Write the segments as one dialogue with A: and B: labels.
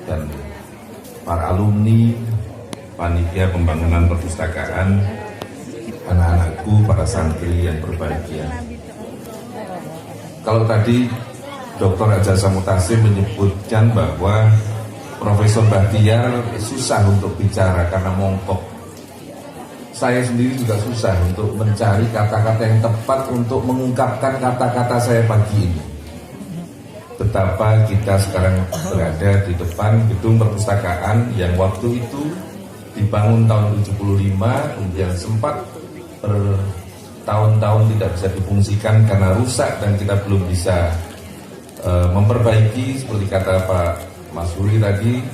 A: dan para alumni, panitia pembangunan perpustakaan, anak-anakku, para santri yang berbahagia. Kalau tadi Dr. Ajasa Mutasim menyebutkan bahwa Profesor Bahtiar susah untuk bicara karena mongkok. Saya sendiri juga susah untuk mencari kata-kata yang tepat untuk mengungkapkan kata-kata saya pagi ini. Betapa kita sekarang berada di depan gedung perpustakaan yang waktu itu dibangun tahun 75, kemudian sempat bertahun-tahun tidak bisa difungsikan karena rusak dan kita belum bisa memperbaiki. Seperti kata Pak Mas Huri tadi,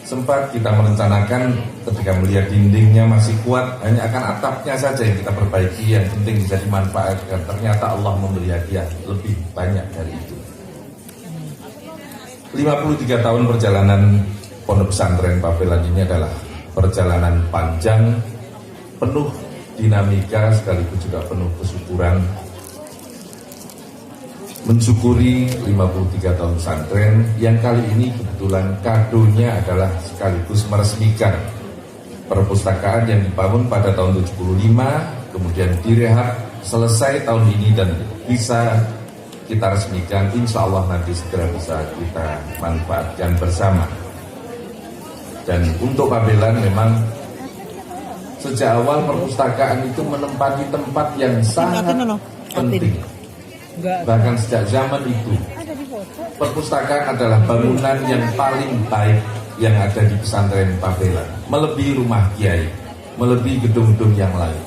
A: sempat kita merencanakan ketika melihat dindingnya masih kuat, hanya akan atapnya saja yang kita perbaiki, yang penting bisa dimanfaatkan. Ternyata Allah memberi hadiah lebih banyak dari itu. 53 tahun perjalanan Pondok Pesantren Pabelan ini adalah perjalanan panjang, penuh dinamika sekaligus juga penuh kesyukuran. Mensyukuri 53 tahun pesantren yang kali ini kebetulan kadonya adalah sekaligus meresmikan perpustakaan yang dibangun pada tahun 75, kemudian direhab selesai tahun ini dan bisa kita resmikan, insya Allah nanti segera bisa kita manfaatkan bersama. Dan untuk Pabelan memang sejak awal perpustakaan itu menempati tempat yang sangat penting. Bahkan sejak zaman itu perpustakaan adalah bangunan yang paling baik yang ada di pesantren Pabelan, melebihi rumah kiai, melebihi gedung-gedung yang lain.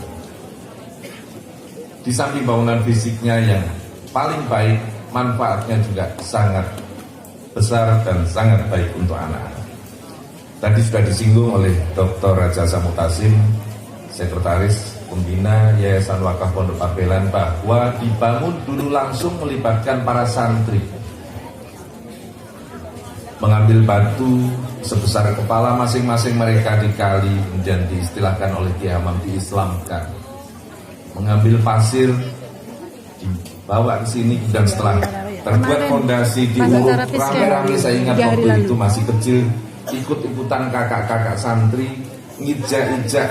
A: Di samping bangunan fisiknya yang paling baik, manfaatnya juga sangat besar dan sangat baik untuk anak-anak. Tadi sudah disinggung oleh Dr. Ajasa Mutasim, Sekretaris Pembina Yayasan Wakaf Pondok Pabelan, bahwa dibangun dulu langsung melibatkan para santri, mengambil batu sebesar kepala masing-masing mereka di kali, kemudian diistilahkan oleh Kiai Hamam diislamkan, mengambil pasir dibawa ke sini, dan setelah terbuat fondasi diuruk rame-rame. Saya ingat waktu itu masih kecil, ikut-ikutan kakak-kakak santri ngijak-ijak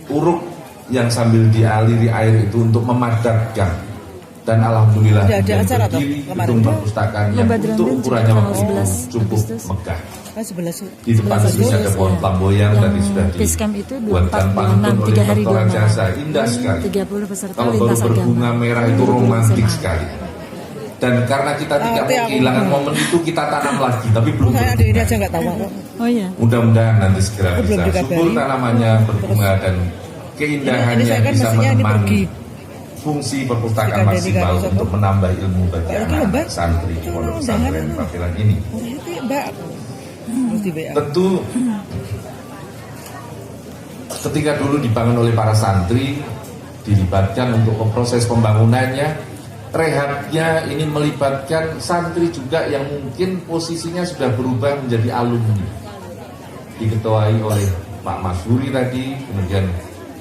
A: uruk yang sambil dialiri air itu untuk memadatkan. Dan alhamdulillah berdiri gedung perpustakaan yang untuk ukurannya waktu itu cukup megah. Di depan sini ada pohon flamboyan, tadi sudah dibuatkan pantun oleh Dr. Ajasa, indah sekali. Kalau baru berbunga merah itu romantis sekali. Dan karena kita tidak mau kehilangan momen itu, kita tanam lagi, tapi belum. Mudah-mudahan nanti segera bisa subur tanamannya, berbunga, dan keindahannya bisa menemani fungsi perpustakaan maksimal untuk menambah ilmu bagi anak santri di Pondok Pesantren Pabelan ini. Tentu ketika dulu dibangun oleh para santri, dilibatkan untuk proses pembangunannya, rehabnya ini melibatkan santri juga yang mungkin posisinya sudah berubah menjadi alumni, diketuai oleh Pak Mas Huri tadi, kemudian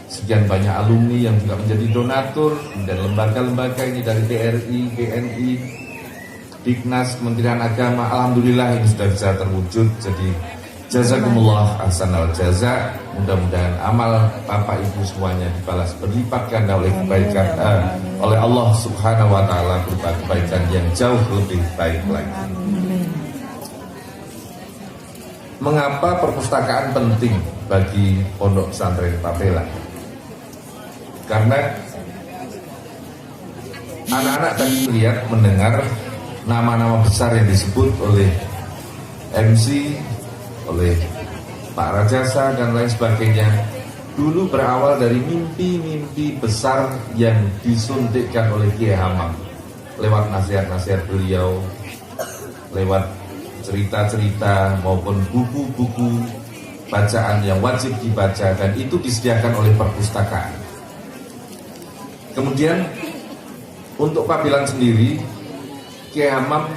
A: sekian banyak alumni yang juga menjadi donatur, dan lembaga-lembaga ini dari DRI, BNI, Diknas, Kementerian Agama. Alhamdulillah ini sudah bisa terwujud. Jadi jazakumullah ahsanal jaza. Mudah-mudahan amal Bapak Ibu semuanya dibalas berlipat ganda oleh kebaikan oleh Allah Subhanahu wa taala, berupa kebaikan yang jauh lebih baik lagi. Mengapa perpustakaan penting bagi Pondok Pesantren Pabelan? Karena anak-anak tadi melihat, mendengar nama-nama besar yang disebut oleh MC, oleh Pak Rajasa dan lain sebagainya, dulu berawal dari mimpi-mimpi besar yang disuntikkan oleh Kiai Hamam lewat nasihat-nasihat beliau, lewat cerita-cerita maupun buku-buku bacaan yang wajib dibaca, dan itu disediakan oleh perpustakaan. Kemudian untuk Pabelan sendiri, Kiai Hamam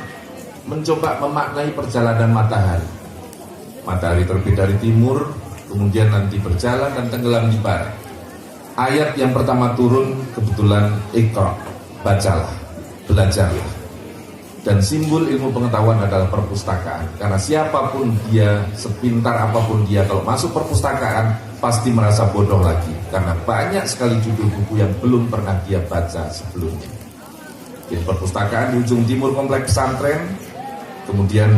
A: mencoba memaknai perjalanan matahari. Matahari terbit dari timur, kemudian nanti berjalan dan tenggelam di barat. Ayat yang pertama turun kebetulan Iqra, bacalah, belajarlah. Dan simbol ilmu pengetahuan adalah perpustakaan. Karena siapapun dia, sepintar apapun dia, kalau masuk perpustakaan pasti merasa bodoh lagi. Karena banyak sekali judul buku yang belum pernah dia baca sebelumnya. Di perpustakaan di ujung timur kompleks pesantren, kemudian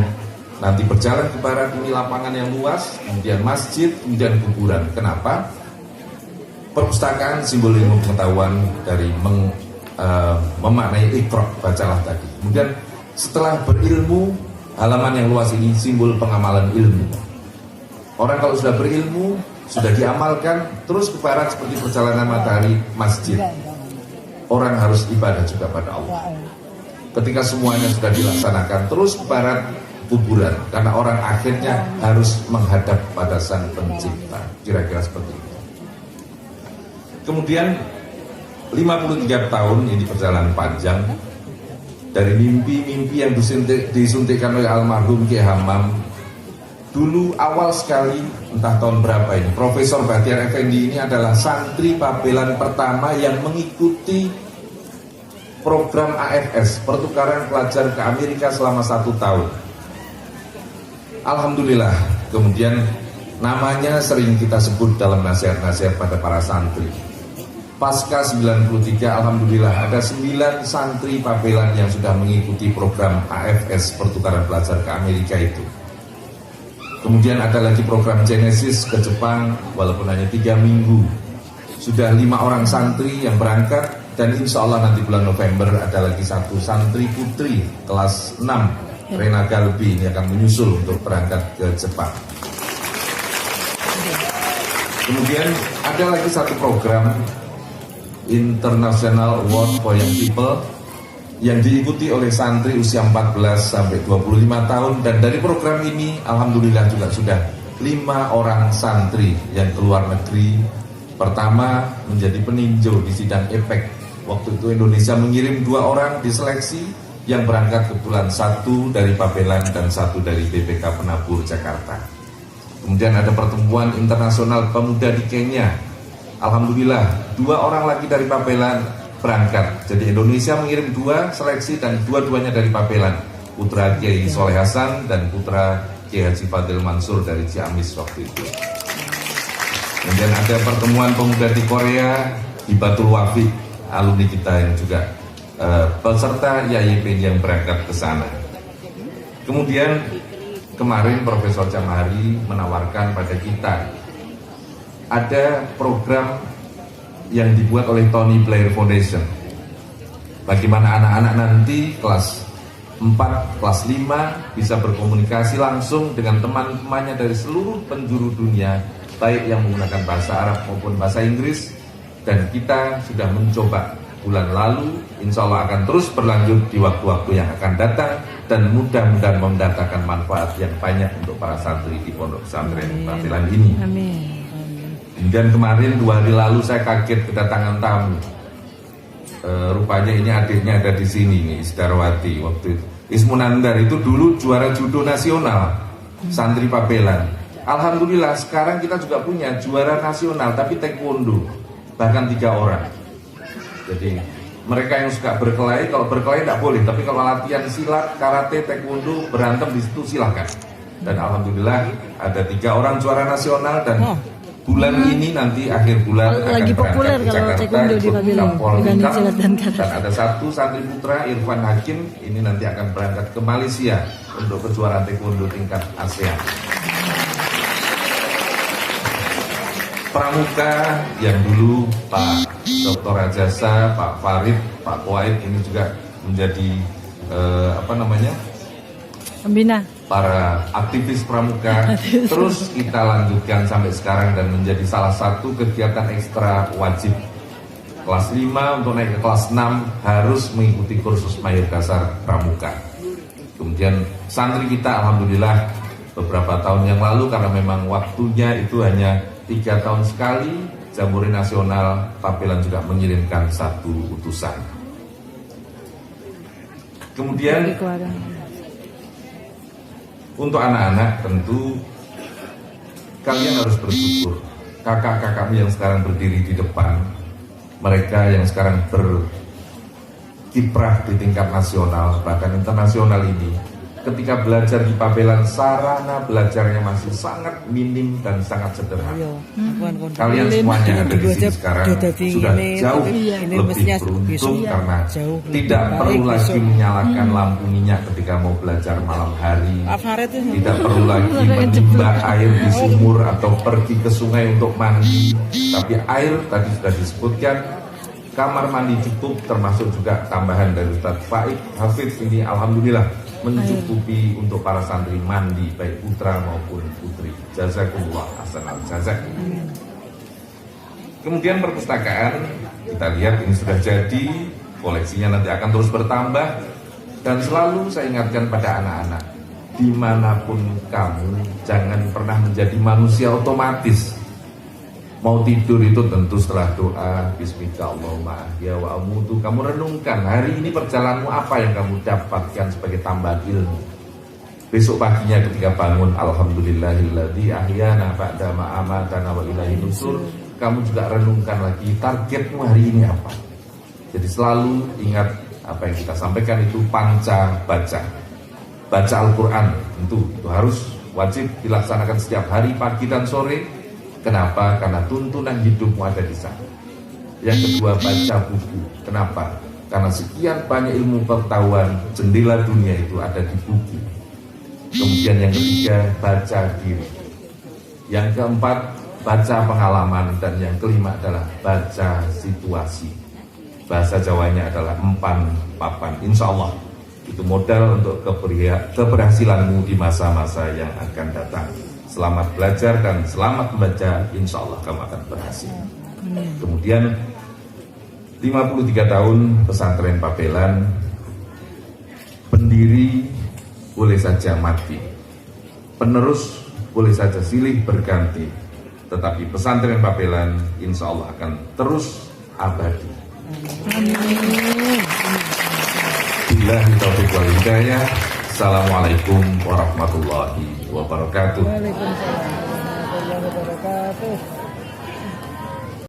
A: nanti berjalan ke barat ini lapangan yang luas, kemudian masjid, kemudian kuburan. Kenapa? Perpustakaan simbol ilmu pengetahuan dari memaknai iqra, bacalah tadi. Kemudian setelah berilmu, halaman yang luas ini simbol pengamalan ilmu. Orang kalau sudah berilmu, sudah diamalkan, terus ke barat seperti perjalanan matahari, masjid. Orang harus ibadah juga pada Allah. Ketika semuanya sudah dilaksanakan, terus ke barat, kuburan. Karena orang akhirnya harus menghadap pada Sang Pencipta. Kira-kira seperti itu. Kemudian 53 tahun ini perjalanan panjang. Dari mimpi-mimpi yang disuntikkan oleh almarhum Kiai Hammam. Dulu awal sekali, entah tahun berapa ini, Profesor Bahtiar Effendi ini adalah santri Pabelan pertama yang mengikuti program AFS, pertukaran pelajar ke Amerika selama 1 tahun. Alhamdulillah, kemudian namanya sering kita sebut dalam nasihat-nasihat pada para santri. Pasca 93, alhamdulillah ada 9 santri Pabelan yang sudah mengikuti program AFS, pertukaran pelajar ke Amerika itu. Kemudian ada lagi program Genesis ke Jepang, walaupun hanya 3 minggu. Sudah 5 orang santri yang berangkat, dan insya Allah nanti bulan November ada lagi 1 santri putri kelas 6, Rena Galbi, ini akan menyusul untuk berangkat ke Jepang. Kemudian ada lagi 1 program International Award for Young People yang diikuti oleh santri usia 14 sampai 25 tahun, dan dari program ini alhamdulillah juga sudah 5 orang santri yang keluar negeri. Pertama menjadi peninjau di sidang EPEC. Waktu itu Indonesia mengirim 2 orang diseleksi, yang berangkat kebetulan 1 dari Pabelan dan 1 dari BPK Penabur Jakarta. Kemudian ada pertemuan internasional pemuda di Kenya. Alhamdulillah 2 orang lagi dari Pabelan berangkat. Jadi Indonesia mengirim 2 seleksi dan 2-duanya dari Pabelan. Putra Kiai Soleh Hasan dan putra Kiai Haji Fadil Mansur dari Ciamis waktu itu. Kemudian ada pertemuan pemuda di Korea, di Batul Wafiq, alumni kita yang juga peserta YIP yang berangkat ke sana. Kemudian kemarin Profesor Jamhari menawarkan pada kita ada program yang dibuat oleh Tony Blair Foundation. Bagaimana anak-anak nanti kelas 4, kelas 5 bisa berkomunikasi langsung dengan teman-temannya dari seluruh penjuru dunia, baik yang menggunakan bahasa Arab maupun bahasa Inggris. Dan kita sudah mencoba bulan lalu, insya Allah akan terus berlanjut di waktu-waktu yang akan datang, dan mudah-mudahan mendatangkan manfaat yang banyak untuk para santri di Pondok Pesantren Pabelan ini.
B: Amin.
A: Dan kemarin 2 hari lalu saya kaget kedatangan tamu. Rupanya ini adiknya ada di sini nih, Isdarwati waktu itu. Ismunandar itu dulu juara judo nasional, santri Pabelan. Alhamdulillah sekarang kita juga punya juara nasional tapi taekwondo, bahkan 3 orang. Jadi mereka yang suka berkelahi, kalau berkelahi tidak boleh, tapi kalau latihan silat, karate, taekwondo, berantem di situ silahkan. Dan alhamdulillah ada 3 orang juara nasional, dan bulan ini nanti akhir bulan
B: lagi
A: akan
B: populer
A: berangkat ke
B: kalau
A: Jakarta
B: taekwondo di Pabelan dibanding silat dan karate.
A: Dan ada 1 santri putra Irfan Hakim ini nanti akan berangkat ke Malaysia untuk kejuaraan taekwondo tingkat ASEAN. Pramuka yang dulu Pak Dr. Rajasa, Pak Farid, Pak Kuwait ini juga menjadi
B: Pembina.
A: Para aktivis pramuka. Terus kita lanjutkan sampai sekarang dan menjadi salah satu kegiatan ekstra wajib. Kelas 5 untuk naik ke kelas 6 harus mengikuti kursus mahir dasar pramuka. Kemudian santri kita alhamdulillah beberapa tahun yang lalu, karena memang waktunya itu hanya 3 tahun sekali, Jambore Nasional Pabelan juga mengirimkan 1 utusan. Kemudian untuk anak-anak tentu kalian harus bersyukur. Kakak-kakakmu yang sekarang berdiri di depan, mereka yang sekarang kiprah di tingkat nasional bahkan internasional ini, ketika belajar di Pabelan, sarana belajarnya masih sangat minim dan sangat sederhana. Kalian semuanya ada di sini sekarang sudah jauh lebih beruntung karena tidak perlu lagi menyalakan lampu minyak ketika mau belajar malam hari, tidak perlu lagi menimba air di sumur atau pergi ke sungai untuk mandi, tapi air tadi sudah disebutkan, kamar mandi cukup, termasuk juga tambahan dari Ustaz Faik Hafiz ini alhamdulillah mencukupi untuk para santri mandi baik putra maupun putri. Jazakumullah hasanal jazak. Kemudian perpustakaan kita lihat ini sudah jadi, koleksinya nanti akan terus bertambah, dan selalu saya ingatkan pada anak-anak, dimanapun kamu jangan pernah menjadi manusia otomatis. Mau tidur itu tentu setelah doa Bismillahirrahmanirrahim ya wa amutu, kamu renungkan hari ini perjalananmu apa yang kamu dapatkan sebagai tambahan ilmu. Besok paginya ketika bangun, alhamdulillahilladzi ahyana ba'da ma amatana wa ilaihi nusur, kamu juga renungkan lagi targetmu hari ini apa. Jadi selalu ingat apa yang kita sampaikan itu panca baca. Baca Al-Quran tentu itu harus wajib dilaksanakan setiap hari pagi dan sore. Kenapa? Karena tuntunan hidupmu ada di sana. Yang kedua, baca buku. Kenapa? Karena sekian banyak ilmu pengetahuan, jendela dunia itu ada di buku. Kemudian yang ketiga, baca diri. Yang keempat, baca pengalaman. Dan yang kelima adalah baca situasi. Bahasa Jawanya adalah empan papan. Insya Allah itu modal untuk keberhasilanmu di masa-masa yang akan datang. Selamat belajar dan selamat membaca, insya Allah kamu akan berhasil. Kemudian 53 tahun pesantren Pabelan, pendiri boleh saja mati, penerus boleh saja silih berganti, tetapi pesantren Pabelan insya Allah akan terus abadi. Billahi taufiq wal hidayah. Assalamualaikum warahmatullahi wabarakatuh.
C: Waalaikumsalam warahmatullahi wabarakatuh.